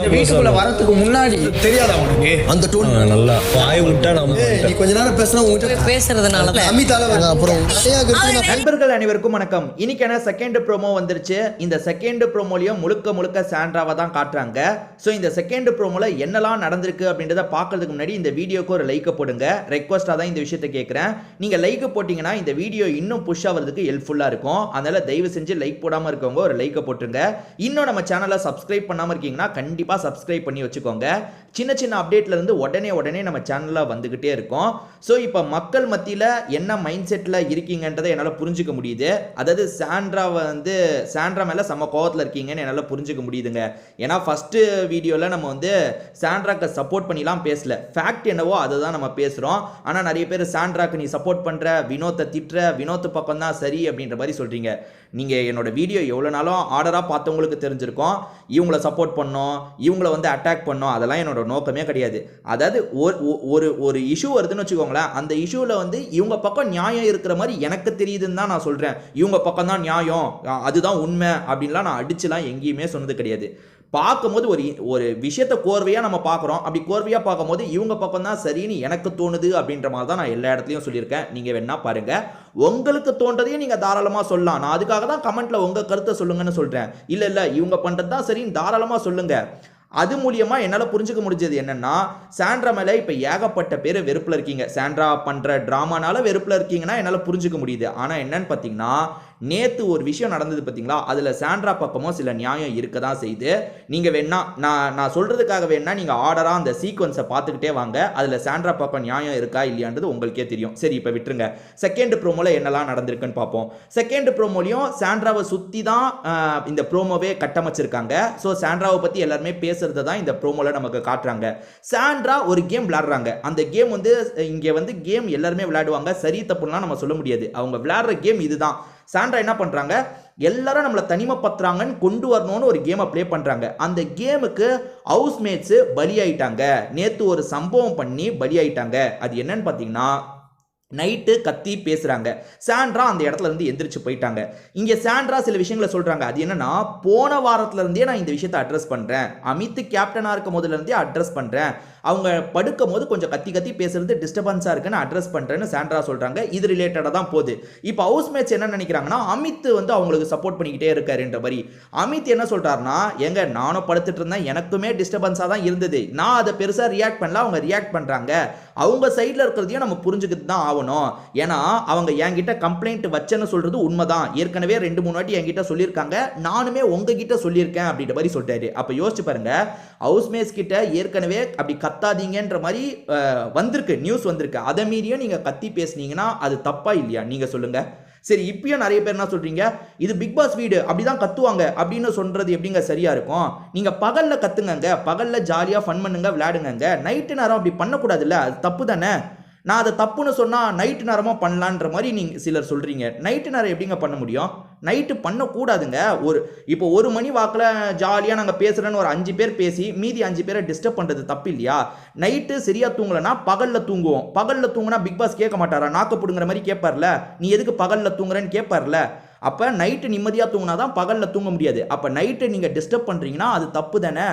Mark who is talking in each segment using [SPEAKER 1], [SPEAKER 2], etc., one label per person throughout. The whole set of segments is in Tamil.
[SPEAKER 1] வீட்டுக்குள்ள வரதுக்கு முன்னாடி தெரியாதா உனக்கு
[SPEAKER 2] அந்த டோன்
[SPEAKER 3] நல்லா வாய் விட்டா நம்ம
[SPEAKER 2] நீ கொஞ்ச நேரம் பேசினா உங்ககிட்ட
[SPEAKER 4] பேசுறதுனால
[SPEAKER 2] அமிதால அப்புறம்
[SPEAKER 5] நண்பர்கள் அனைவருக்கும் வணக்கம். இன்னைக்கான செகண்ட் ப்ரோமோ வந்துருச்சு. இந்த செகண்ட் ப்ரோமோலயும் முழுக்க சாண்ட்ராவை தான் காட்டுறாங்க. ஸோ இந்த செகண்ட் ப்ரோமோல என்னெல்லாம் நடந்திருக்கு அப்படின்றத பார்க்கறதுக்கு முன்னாடி இந்த வீடியோக்கு ஒரு லைக்கை போடுங்க. ரெக்வஸ்டாக தான் இந்த விஷயத்தை கேட்குறேன். நீங்கள் லைக் போட்டிங்கன்னா இந்த வீடியோ இன்னும் புஷ் ஆகிறதுக்கு ஹெல்ப்ஃபுல்லாக இருக்கும். அதனால் தயவு செஞ்சு லைக் போடாமல் இருக்கவங்க ஒரு லைக்கை போட்டுருங்க. இன்னும் நம்ம சேனலை சப்ஸ்கிரைப் பண்ணாமல் இருக்கீங்கன்னா கண்டிப்பாக சப்ஸ்கிரைப் பண்ணி வச்சுக்கோங்க. சின்ன அப்டேட்ல இருந்து உடனே நம்ம சேனல்ல வந்துகிட்டே இருக்கும். ஸோ இப்போ மக்கள் மத்தியில் என்ன மைண்ட் செட்டில் இருக்கீங்கன்றதை என்னால் புரிஞ்சுக்க முடியுது. அதாவது சாண்ட்ரா மேலே செம்ம கோவத்தில் இருக்கீங்கன்னு என்னால் புரிஞ்சுக்க முடியுதுங்க. ஏன்னா ஃபஸ்ட்டு வீடியோவில் நம்ம சாண்ட்ராக்கு சப்போர்ட் பண்ணிலாம் பேசல. ஃபேக்ட் என்னவோ அதை தான் நம்ம பேசுகிறோம். ஆனால் நிறைய பேர் சாண்ட்ராக்கு நீ சப்போர்ட் பண்ணுற, வினோத்தை திட்டுற, வினோத்து பக்கம் தான் சரி அப்படின்ற மாதிரி சொல்கிறீங்க. நீங்கள் என்னோட வீடியோ எவ்வளோ நாளும் ஆர்டராக பார்த்தவங்களுக்கு தெரிஞ்சிருக்கும். இவங்கள சப்போர்ட் பண்ணோம், இவங்கள அட்டாக் பண்ணோம், அதெல்லாம் என்னோட நோக்கமே கிடையாது. அதாவது ஒரு இஷ்யூ வருதுன்னு வச்சுக்கோங்களேன், அந்த இஷ்யூவில் இவங்க பக்கம் நியாயம் இருக்கிற மாதிரி எனக்கு தெரியுதுன்னு தான் நான் சொல்கிறேன். இவங்க பக்கம் தான் நியாயம், அதுதான் உண்மை அப்படின்லாம் நான் அடிச்சுலாம் எங்கேயுமே சொன்னது கிடையாது. பார்க்கும்போது ஒரு விஷயத்தை கோர்வையாக நம்ம பார்க்குறோம். அப்படி கோர்வையாக பார்க்கும்போது இவங்க பக்கம் தான் சரின்னு எனக்கு தோணுது அப்படின்ற மாதிரி தான் நான் எல்லா இடத்துலையும் சொல்லியிருக்கேன். நீங்கள் வேணா பாருங்கள், உங்களுக்கு தோன்றதையும் நீங்கள் தாராளமாக சொல்லலாம். நான் அதுக்காக தான் கமெண்ட்டில் உங்கள் கருத்தை சொல்லுங்கன்னு சொல்கிறேன். இல்லை இவங்க பண்ணுறது தான் சரின்னு தாராளமாக சொல்லுங்கள். அது மூலியமாக என்னால் புரிஞ்சுக்க முடிஞ்சது என்னென்னா, சாண்ட்ரா மேலே இப்போ ஏகப்பட்ட பேர் வெறுப்பில் இருக்கீங்க. சாண்ட்ரா பண்ணுற ட்ராமானால வெறுப்பில் இருக்கீங்கன்னா என்னால் புரிஞ்சுக்க முடியுது. ஆனால் என்னன்னு பார்த்தீங்கன்னா, நேற்று ஒரு விஷயம் நடந்தது பார்த்தீங்களா, அதில் சாண்ட்ரா பக்கமும் சில நியாயம் இருக்க தான் செய்யுது. நீங்கள் வேணா நான் சொல்கிறதுக்காக வேணா நீங்கள் ஆர்டராக அந்த சீக்வன்ஸை பார்த்துக்கிட்டே வாங்க. அதில் சாண்ட்ரா பக்கம் நியாயம் இருக்கா இல்லையான்றது உங்களுக்கே தெரியும். சரி, இப்போ விட்டுருங்க. செகண்ட் ப்ரோமோவில் என்னெல்லாம் நடந்திருக்குன்னு பார்ப்போம். செகண்ட் ப்ரோமோலையும் சாண்ட்ராவை சுற்றி தான் இந்த ப்ரோமோவே கட்டமைச்சிருக்காங்க. ஸோ சாண்ட்ராவை பற்றி எல்லாருமே பேசுறது தான் இந்த ப்ரோமோவில் நமக்கு காட்டுறாங்க. சாண்ட்ரா ஒரு கேம் விளையாடுறாங்க. அந்த கேம் இங்கே கேம் எல்லாருமே விளையாடுவாங்க. சரி தப்புலாம் நம்ம சொல்ல முடியாது. அவங்க விளையாடுற கேம் இதுதான். சாண்ட்ரா என்ன பண்றாங்க, எல்லாரும் நம்மளை தனிமைப்படுத்துறாங்கன்னு கொண்டு வரணும்னு ஒரு கேமை பிளே பண்றாங்க. அந்த கேமுக்கு ஹவுஸ்மேட்ஸ் பலியாயிட்டாங்க. நேற்று ஒரு சம்பவம் பண்ணி பலியாயிட்டாங்க. அது என்னன்னு பார்த்தீங்கன்னா, நைட்டு கத்தி பேசுகிறாங்க. சாண்ட்ரா அந்த இடத்துல இருந்து எந்திரிச்சு போயிட்டாங்க. இங்கே சாண்ட்ரா சில விஷயங்களை சொல்கிறாங்க. அது என்னன்னா, போன வாரத்துல இருந்தே நான் இந்த விஷயத்தை அட்ரஸ் பண்ணுறேன். அமித் கேப்டனாக இருக்கும் போதுல இருந்தே அட்ரஸ் பண்ணுறேன். அவங்க படுக்கும் போது கொஞ்சம் கத்தி பேசுறது டிஸ்டர்பன்ஸாக இருக்குன்னு அட்ரஸ் பண்ணுறேன்னு சாண்ட்ரா சொல்கிறாங்க. இது ரிலேட்டடாக தான் போகுது. இப்போ ஹவுஸ்மேட்ஸ் என்ன நினைக்கிறாங்கன்னா, அமித் அவங்களுக்கு சப்போர்ட் பண்ணிக்கிட்டே இருக்காருன்ற மாதிரி. அமித் என்ன சொல்கிறாருன்னா, எங்க நானும் படுத்துட்டு இருந்தேன், எனக்குமே டிஸ்டர்பன்ஸாக தான் இருந்தது, நான் அதை பெருசாக ரியாக்ட் பண்ணல, அவங்க ரியாக்ட் பண்ணுறாங்க. அவங்க சைடில் இருக்கிறதையும் நம்ம புரிஞ்சுக்கிட்டு தான் ஆகணும். ஏன்னா அவங்க என்கிட்ட கம்ப்ளைண்ட் வச்சேன்னு சொல்றது உண்மைதான். ஏற்கனவே 2-3 வாட்டி என்கிட்ட சொல்லியிருக்காங்க, நானுமே உங்ககிட்ட சொல்லியிருக்கேன் அப்படின்ற மாதிரி சொல்லிட்டாரு. அப்போ யோசிச்சு பாருங்க, ஹவுஸ்மேட்ஸ் கிட்ட ஏற்கனவே அப்படி கத்தாதீங்கன்ற மாதிரி வந்திருக்கு, நியூஸ் வந்திருக்கு. அதை மீறியும் நீங்க கத்தி பேசுனீங்கன்னா அது தப்பா இல்லையா? நீங்க சொல்லுங்க. சரி, இப்பயும் நிறைய பேர் என்ன சொல்றீங்க, இது பிக் பாஸ் வீடு அப்படிதான் கத்துவாங்க அப்படின்னு சொல்றது எப்படிங்க சரியா இருக்கும்? நீங்க பகல்ல கத்துங்க, பகல்ல ஜாலியா ஃபன் பண்ணுங்க, விளையாடுங்க. நைட்டு நேரம் அப்படி பண்ணக்கூடாதுல்ல, அது தப்பு தானே. நான் அதை தப்புன்னு சொன்னால் நைட்டு நேரமாக பண்ணலான்ற மாதிரி நீங்கள் சிலர் சொல்கிறீங்க. நைட்டு நேரம் எப்படிங்க பண்ண முடியும்? நைட்டு பண்ணக்கூடாதுங்க. இப்போ 1 மணி வாக்கில் ஜாலியாக நாங்கள் பேசுகிறேன்னு ஒரு 5 பேர் பேசி மீதி 5 பேரை டிஸ்டர்ப் பண்ணுறது தப்பு இல்லையா? நைட்டு சரியாக தூங்கலைன்னா பகலில் தூங்குவோம். பகலில் தூங்குனா பிக் பாஸ் கேட்க மாட்டாரா? நாக்கு பிடுங்குற மாதிரி கேட்பார்ல, நீ எதுக்கு பகலில் தூங்குறேன்னு கேட்பார்ல. அப்போ நைட்டு நிம்மதியாக தூங்கினா தான் பகலில் தூங்க முடியாது. அப்போ நைட்டு நீங்கள் டிஸ்டர்ப் பண்ணுறீங்கன்னா அது தப்பு தானே.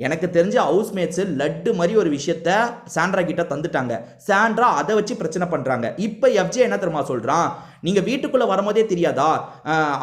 [SPEAKER 5] எனக்கு தெரிஞ்ச ஹவுஸ்மேட்ஸு லட்டு மாதிரி ஒரு விஷயத்த சாண்ட்ரா கிட்ட தந்துட்டாங்க. சாண்ட்ரா அதை வச்சு பிரச்சனை பண்ணுறாங்க. இப்போ எஃப்ஜே என்ன தெரியுமா சொல்கிறான், நீங்கள் வீட்டுக்குள்ளே வரும்போதே தெரியாதா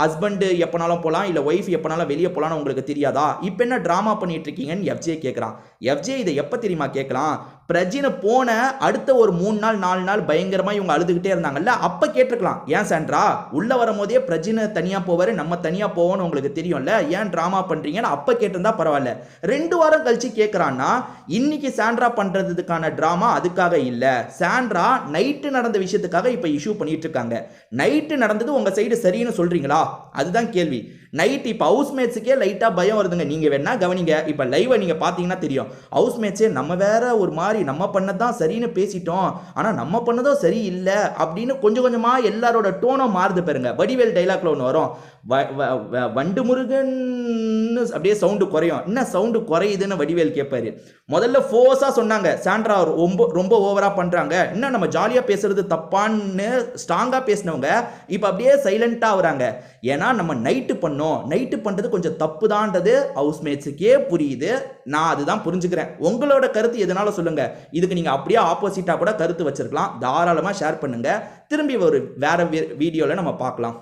[SPEAKER 5] ஹஸ்பண்டு எப்போனாலும் போகலாம், இல்லை ஒய்ஃப் எப்போனாலும் வெளியே போகலான்னு உங்களுக்கு தெரியாதா? இப்போ என்ன ட்ராமா பண்ணிட்டு இருக்கீங்கன்னு எஃப்ஜே கேட்குறான். எஃப்ஜே இதை எப்போ தெரியுமா கேட்கலாம், பிரஜினை போன அடுத்த ஒரு 3 நாள் 4 நாள் பயங்கரமாக இவங்க அழுதுகிட்டே இருந்தாங்கல்ல, அப்போ கேட்டிருக்கலாம். ஏன் சாண்ட்ரா உள்ளே வரும்போதே பிரஜினை தனியாக போவார், நம்ம தனியாக போவோம்னு உங்களுக்கு தெரியும்ல, ஏன் ட்ராமா பண்ணுறீங்கன்னு அப்போ கேட்டிருந்தா பரவாயில்ல. 2 வாரம் கழிச்சு கேட்குறான்னா, இன்னைக்கு சாண்ட்ரா பண்ணுறதுக்கான ட்ராமா அதுக்காக இல்லை. சாண்ட்ரா நைட்டு நடந்த விஷயத்துக்காக இப்போ இஷ்யூ பண்ணிட்டு இருக்காங்க. நைட்டு நடந்தது உங்க சைடு சரின்னு சொல்றீங்களா? அதுதான் கேள்வி. நைட் இப்போ ஹவுஸ்மேட்ஸுக்கே லைட்டாக பயம் வருதுங்க. நீங்கள் வேணா கவனிங்க, இப்போ லைவை நீங்கள் பார்த்தீங்கன்னா தெரியும். ஹவுஸ்மேட்ஸே நம்ம வேற ஒரு மாதிரி நம்ம பண்ணதான் சரின்னு பேசிட்டோம், ஆனால் நம்ம பண்ணதோ சரி இல்லை அப்படின்னு கொஞ்சம் கொஞ்சமாக எல்லாரோட டோனும் மாறுது பாருங்க. வடிவேல் டைலாக்ல ஒன்று வரும், வண்டு முருகன் அப்படியே சவுண்டு குறையும். என்ன சவுண்டு குறையுதுன்னு வடிவேல் கேட்பாரு. முதல்ல ஃபோர்ஸா சொன்னாங்க சாண்ட்ரா ரொம்ப ஓவரா பண்றாங்க, இன்னும் நம்ம ஜாலியா பேசுறது தப்பான்னு ஸ்ட்ராங்கா பேசினவங்க இப்ப அப்படியே சைலண்டா ஆகுறாங்க. ஏன்னா நம்ம நைட்டு பண்றது கொஞ்சம் தப்பு தான்ன்றது ஹவுஸ்மேட்ஸுக்கே புரியுது. நான் அதுதான் புரிஞ்சுக்கிறேன். உங்களோட கருத்து எதனால சொல்லுங்க. இதுக்கு நீங்க அப்படியே ஆப்போசிட்டா கூட கருத்து வச்சிருக்கலாம். தாராளமா ஷேர் பண்ணுங்க. திரும்பி ஒரு வேற வீடியோல நம்ம பார்க்கலாம்.